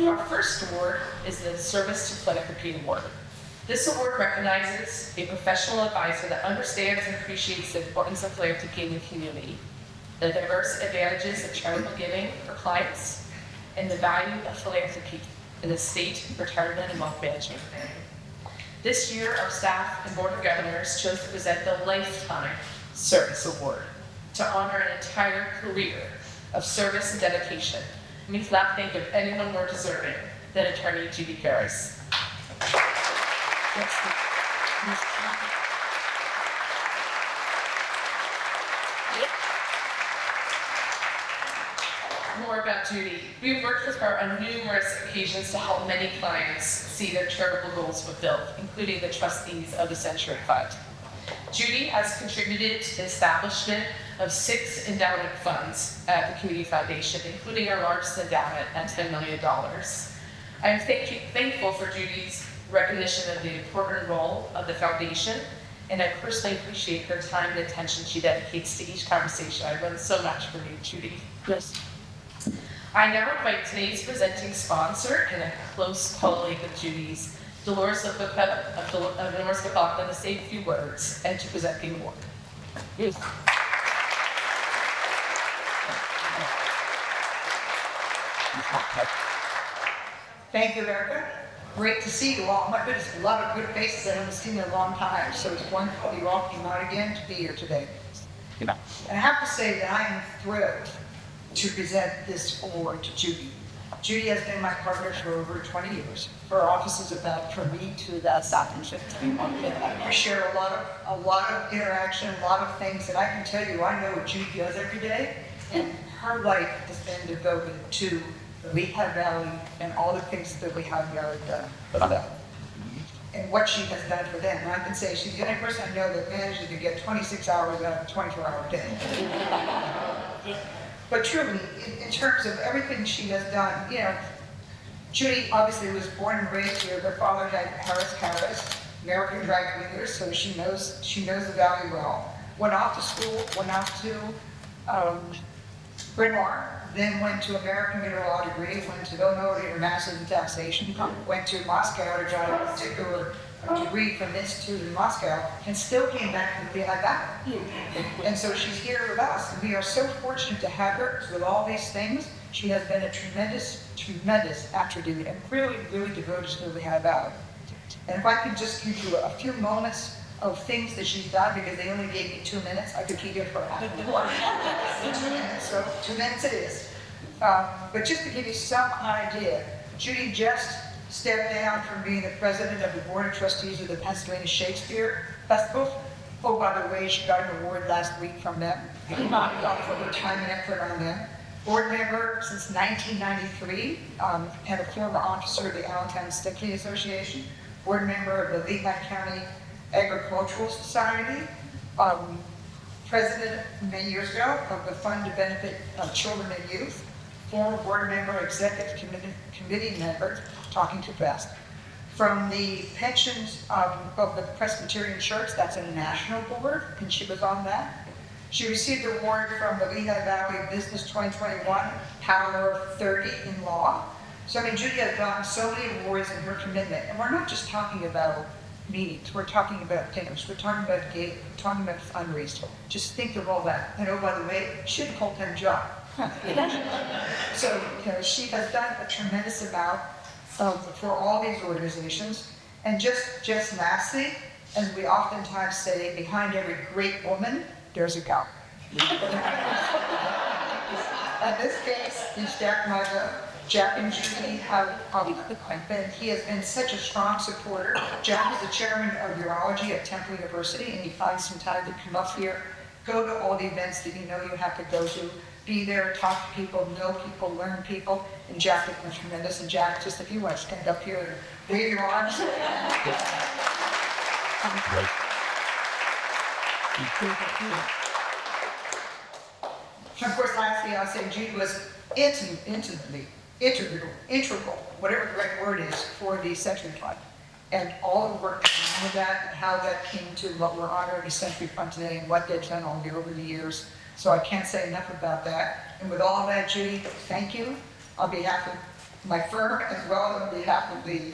Our first award is the Service to Philanthropy Award. This award recognizes a professional advisor that understands and appreciates the importance of philanthropy in the community, the diverse advantages of charitable giving for clients, and the value of philanthropy in estate, retirement, and wealth management. This year, our staff and Board of Governors chose to present the Lifetime Service Award to honor an entire career of service and dedication. We cannot think of anyone more deserving than Attorney Judith Harris. More about Judy. We've worked with her on numerous occasions to help many clients see their charitable goals fulfilled, including the trustees of the Century Fund. Judy has contributed to the establishment of 6 endowment funds at the Community Foundation, including our largest endowment at $10 million. I am thankful for Judy's recognition of the important role of the foundation, and I personally appreciate her time and attention she dedicates to each conversation. I learned so much from you, Judy. Yes. I now invite today's presenting sponsor and a close colleague of Judy's, Dolores McLaughlin, to say a few words and to present the award. Yes. Thank you, Erica. Great to see you all. My goodness, a lot of good faces I haven't seen in a long time, so it's wonderful you all came out again to be here today. Yeah. And I have to say that I am thrilled to present this award to Judy. Judy has been my partner for over 20 years. Her office is about from me to the South and 15. We share a lot of interaction, a lot of things that I can tell you. I know what Judy does every day, and her life has been devoted to the Lehigh Valley and all the things that we have done. And what she has done for them. And I can say she's the only person I know that manages to get 26 hours out of a 24-hour day. But truly, in terms of everything she has done, you know, Judy obviously was born and raised here. Her father had Harris, American drag queens, so she knows the valley well. Went off to school, went off to Bryn Mawr, then went to American Mineral Law degree, went to Villanova to Masters in Taxation, went to Moscow to try a particular degree from the Institute in Moscow, and still came back to the Lehigh Valley. And so she's here with us, and we are so fortunate to have her with all these things. She has been a tremendous attribute and really devoted to the Lehigh Valley. And if I could just give you a few moments of things that she's done, because they only gave me 2 minutes, I could keep it for half an hour. 2 minutes, so 2 minutes it is. But just to give you some idea, Judy just stepped down from being the president of the Board of Trustees of the Pennsylvania Shakespeare Festival. Oh, by the way, she got an award last week from them. For her time and effort on them. Board member since 1993, and a former officer of the Allentown Stickney Association. Board member of the Lehigh County Agricultural Society. President many years ago of the Fund to Benefit Children and Youth. Former board member, executive committee member, talking too fast. From the pensions of the Presbyterian Church, that's a national board, and she was on that. She received an award from the Lehigh Valley Business 2021, Power of 30 in Law. So I mean, Judy has gotten so many awards in her commitment, and we're not just talking about meetings, we're talking about dinners, we're talking about gate, we're talking about fundraising. Just think of all that. And oh, by the way, she had a full-time job. So, you know, she has done a tremendous amount for all these organizations. And just lastly, as we oftentimes say, behind every great woman, there's a guy. In this case, these Jack and Judy have been, he has been such a strong supporter. Jack is the chairman of urology at Temple University, and he finds some time to come up here, go to all the events that you know you have to go to, be there, talk to people, know people, learn people, and Jack has been tremendous. And Jack, just if you want to stand up here and wave your arms. Of course, lastly, I'll say Judy was intimately integral, whatever the right word is, for the Century Fund. And all the work with that, and how that came to what we're honoring the Century Fund today, and what they've done over the years. So I can't say enough about that. And with all that, Judy, thank you on behalf of my firm as well as on behalf of the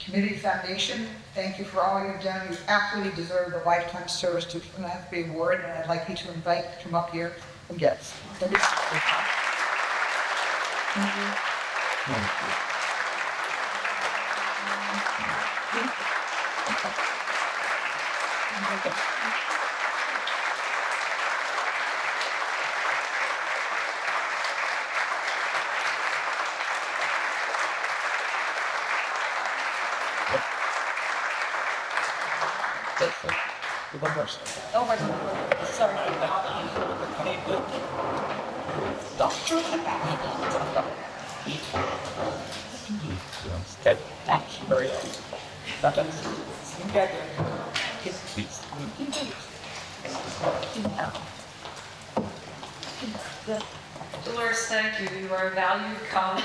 Community Foundation, thank you for all you've done. You absolutely deserve the Lifetime Service to Philanthropy Award, and I'd like you to invite to come up here and get it. Thank you. Oh my God, sorry. Dolores, thank you. You are a valued colleague,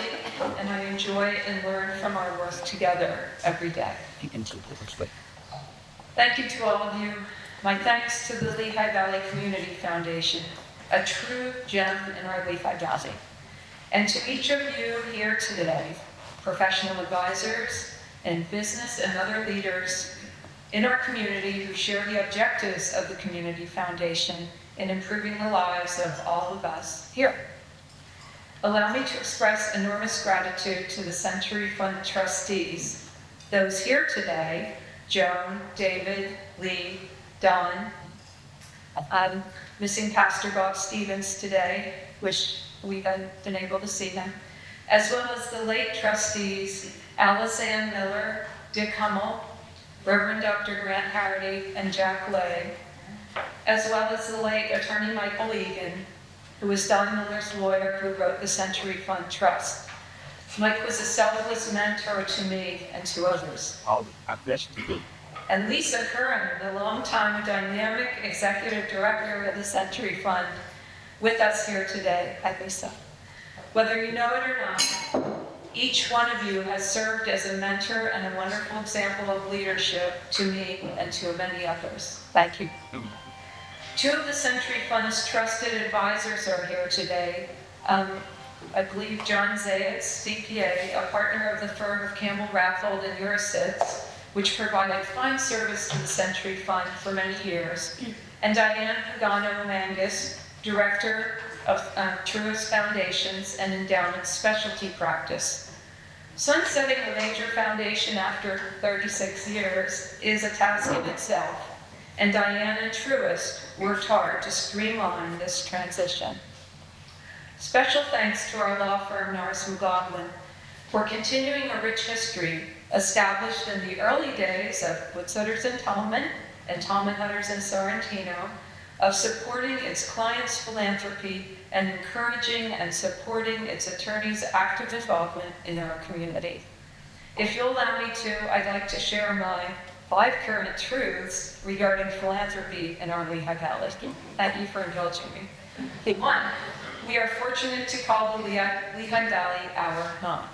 and I enjoy and learn from our work together every day. Thank you to all of you. My thanks to the Lehigh Valley Community Foundation, a true gem in our Lehigh Valley. And to each of you here today, professional advisors and business and other leaders in our community who share the objectives of the Community Foundation in improving the lives of all of us here. Allow me to express enormous gratitude to the Century Fund trustees, those here today, Joan, David, Lee, Don. I'm missing Pastor Bob Stevens today, wish we had been able to see him, as well as the late trustees, Alice Ann Miller, Dick Hummel, Reverend Dr. Grant Harity, and Jack Lay, as well as the late attorney Michael Egan, who was Don Miller's lawyer who wrote the Century Fund Trust. Mike was a selfless mentor to me and to others. And Lisa Curran, the longtime dynamic executive director of the Century Fund, with us here today. Hi, Lisa. Whether you know it or not, each one of you has served as a mentor and a wonderful example of leadership to me and to many others. Thank you. Two of the Century Fund's trusted advisors are here today. I believe John Zayas, CPA, a partner of the firm of Campbell Raffold and Eurosits, which provided fine service to the Century Fund for many years, and Diane Pagano-Mangus, Director of Truist Foundations and Endowments Specialty Practice. Sunsetting a major foundation after 36 years is a task in itself, and Diane and Truist worked hard to streamline this transition. Special thanks to our law firm, Norris McLaughlin, for continuing a rich history established in the early days of Woodsutters and Tallman Hunters and Sorrentino, of supporting its clients' philanthropy and encouraging and supporting its attorneys' active involvement in our community. If you'll allow me to, I'd like to share my 5 current truths regarding philanthropy in our Lehigh Valley. Thank you for indulging me. 1, we are fortunate to call the Lehigh Valley our home.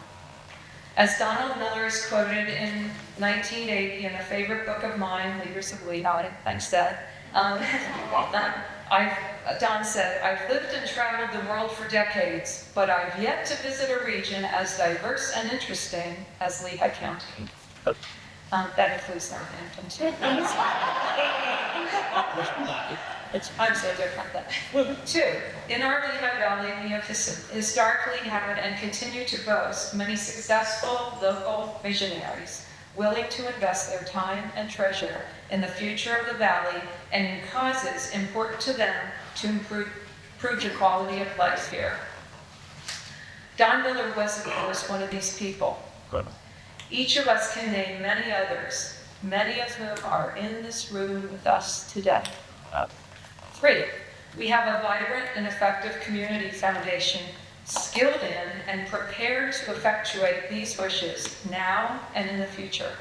As Donald Miller is quoted in 1980 in a favorite book of mine, Leaders of Lehigh, thanks Dad, Don said, I've lived and traveled the world for decades, but I've yet to visit a region as diverse and interesting as Lehigh County. That includes Northampton too. I'm so different then. 2, in our Lehigh Valley, we have historically had and continue to boast many successful local visionaries willing to invest their time and treasure in the future of the valley and in causes important to them to improve the quality of life here. Don Miller was, of course, one of these people. Each of us can name many others, many of whom are in this room with us today. 3, we have a vibrant and effective community foundation skilled in and prepared to effectuate these wishes now and in the future.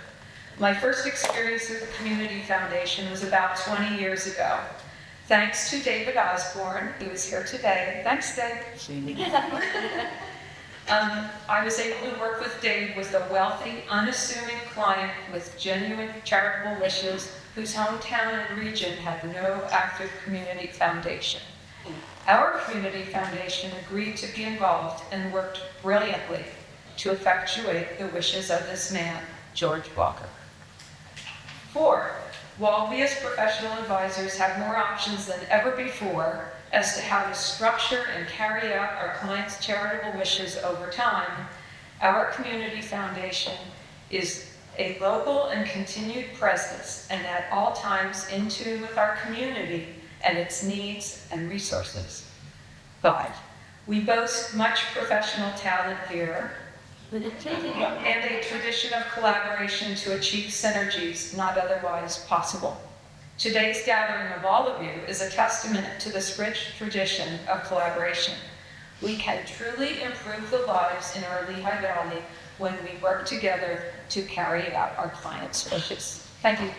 My first experience with the Community Foundation was about 20 years ago. Thanks to David Osborne, who is here today. Thanks, Dave. I was able to work with Dave with a wealthy, unassuming client with genuine charitable wishes whose hometown and region had no active community foundation. Our community foundation agreed to be involved and worked brilliantly to effectuate the wishes of this man, George Walker. 4, while we as professional advisors have more options than ever before as to how to structure and carry out our clients' charitable wishes over time, our community foundation is a local and continued presence and at all times in tune with our community and its needs and resources. 5, we boast much professional talent here and a tradition of collaboration to achieve synergies not otherwise possible. Today's gathering of all of you is a testament to this rich tradition of collaboration. We can truly improve the lives in our Lehigh Valley when we work together to carry out our clients' wishes. Thank you.